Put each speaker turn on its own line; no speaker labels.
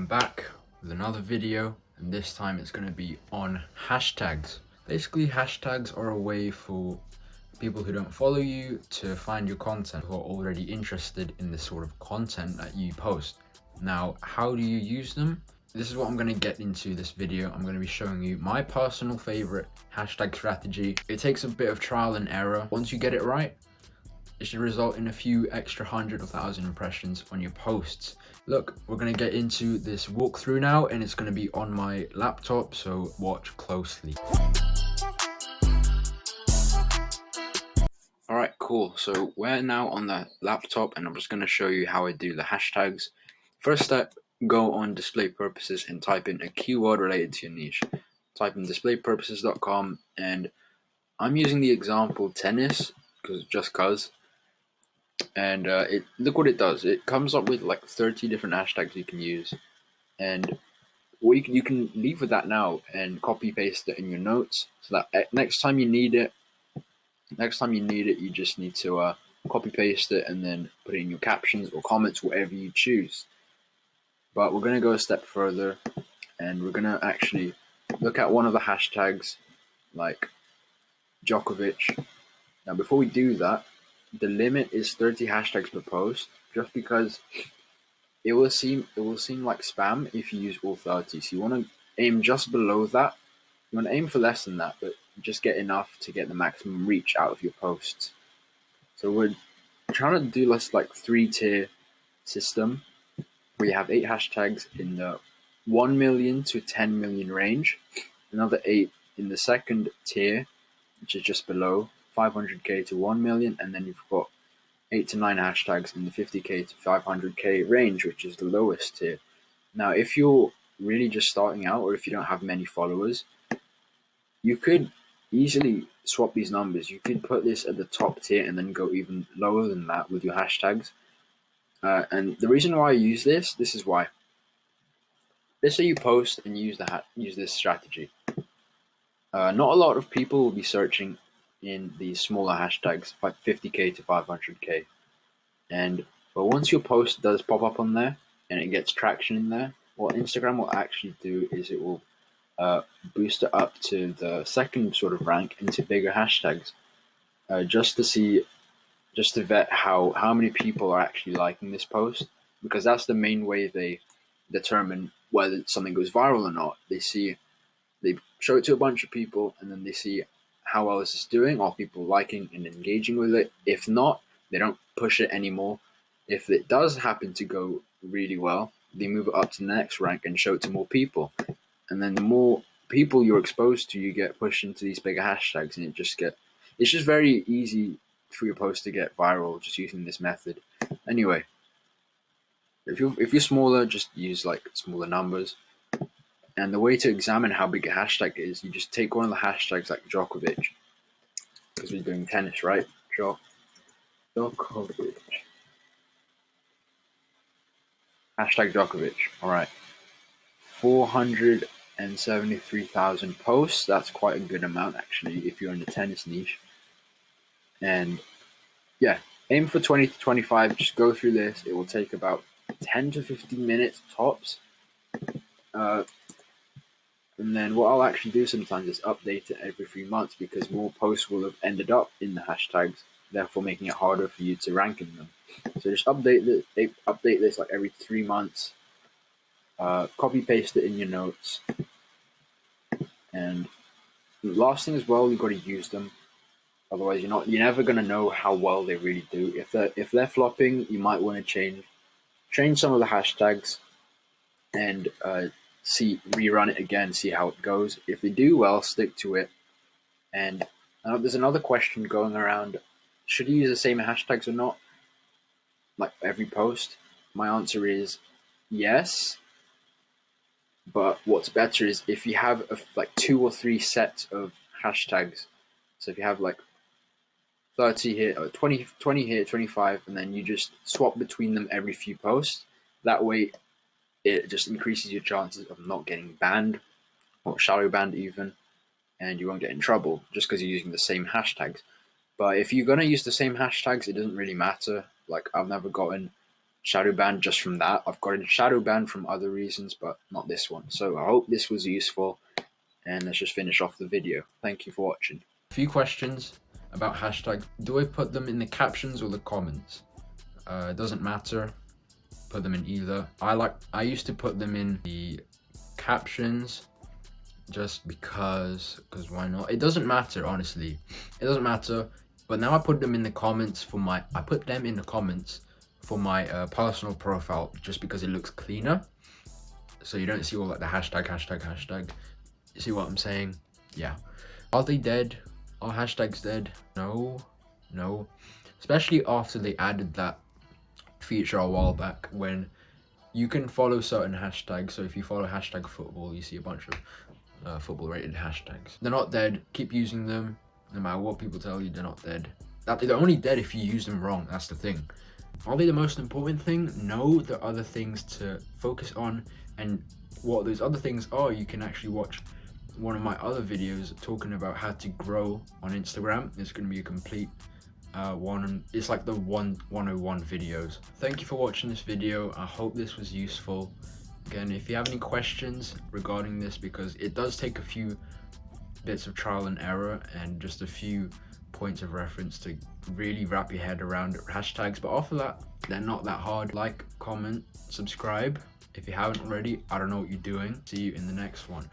I'm back with another video, and this time it's going to be on hashtags. Basically, hashtags are a way for people who don't follow you to find your content, who are already interested in the sort of content that you post. Now, how do you use them? This is what I'm going to get into this video. I'm going to be showing you my personal favorite hashtag strategy. It takes a bit of trial and error. Once you get it right, it should result in a few extra 100 or 1,000 impressions on your posts. Look, we're going to get into this walkthrough now, and it's going to be on my laptop, so watch closely. Alright, cool. So we're now on the laptop, and I'm just going to show you how I do the hashtags. First step, go on display purposes and type in a keyword related to your niche. Type in displaypurposes.com, and I'm using the example tennis, just cause. And look what it does. It comes up with like 30 different hashtags you can use, and what you can leave with that now and copy paste it in your notes, so that next time you need it, you just need to copy paste it and then put it in your captions or comments, whatever you choose. But we're going to go a step further, and we're going to actually look at one of the hashtags, like Djokovic. Now, before we do that, the limit is 30 hashtags per post, just because it will seem like spam if you use all 30. So you want to aim just below that. You want to aim for less than that, but just get enough to get the maximum reach out of your posts. So we're trying to do this like 3-tier system, where you have 8 hashtags in the 1 million to 10 million range, another 8 in the second tier, which is just below 500k to 1 million, and then you've got 8 to 9 hashtags in the 50k to 500k range, which is the lowest tier. Now, if you're really just starting out, or if you don't have many followers, you could easily swap these numbers. You could put this at the top tier and then go even lower than that with your hashtags. And the reason why I use this is why. Let's say you post and use this strategy. Not a lot of people will be searching in these smaller hashtags, like 50k to 500k. But once your post does pop up on there and it gets traction in there, what Instagram will actually do is it will boost it up to the second sort of rank into bigger hashtags, just to vet how many people are actually liking this post, because that's the main way they determine whether something goes viral or not. They show it to a bunch of people, and then they see how well is this doing, are people liking and engaging with it. If not, they don't push it anymore. If it does happen to go really well, they move it up to the next rank and show it to more people. And then the more people you're exposed to, you get pushed into these bigger hashtags, and it's just very easy for your post to get viral just using this method. Anyway, if you're smaller, just use like smaller numbers. And the way to examine how big a hashtag is, you just take one of the hashtags like Djokovic, because we're doing tennis, right? Djokovic. Hashtag Djokovic. All right. 473,000 posts. That's quite a good amount, actually, if you're in the tennis niche. And yeah, aim for 20 to 25. Just go through this. It will take about 10 to 15 minutes tops. And then what I'll actually do sometimes is update it every 3 months, because more posts will have ended up in the hashtags, therefore making it harder for you to rank in them. So just update this like every 3 months. Copy paste it in your notes. And the last thing as well, you've got to use them. Otherwise, you're never gonna know how well they really do. If they're flopping, you might want to change some of the hashtags and rerun it again, see how it goes. If they do well, stick to it. And there's another question going around: should you use the same hashtags or not, like every post? My answer is yes. But what's better is if you have like 2 or 3 sets of hashtags. So if you have like 30 here, or 20 here, 25, and then you just swap between them every few posts. That way, it just increases your chances of not getting banned, or shadow banned even, and you won't get in trouble just because you're using the same hashtags. But if you're going to use the same hashtags, it doesn't really matter. Like, I've never gotten shadow banned just from that. I've gotten shadow banned from other reasons, but not this one. So I hope this was useful, and let's just finish off the video. Thank you for watching. A few questions about hashtags. Do I put them in the captions or the comments? It doesn't matter. Put them in either. I used to put them in the captions just because why not? It doesn't matter, honestly. It doesn't matter. But now I put them in the comments for my personal profile, just because it looks cleaner. So you don't see all like the hashtag. You see what I'm saying? Yeah. Are they dead? Are hashtags dead? No. Especially after they added that feature a while back when you can follow certain hashtags. So if you follow hashtag football, you see a bunch of football rated hashtags. They're not dead. Keep using them. No matter what people tell you, they're not dead. They're only dead if you use them wrong. That's the thing. Are they the most important thing? No, there are other things to focus on, and what those other things are, you can actually watch one of my other videos talking about how to grow on Instagram. It's going to be a complete it's like the 101 videos. Thank you for watching this video. I hope this was useful. Again, if you have any questions regarding this, because it does take a few bits of trial and error and just a few points of reference to really wrap your head around hashtags, but after that, they're not that hard. Like, comment, subscribe if you haven't already. I don't know what you're doing. See you in the next one.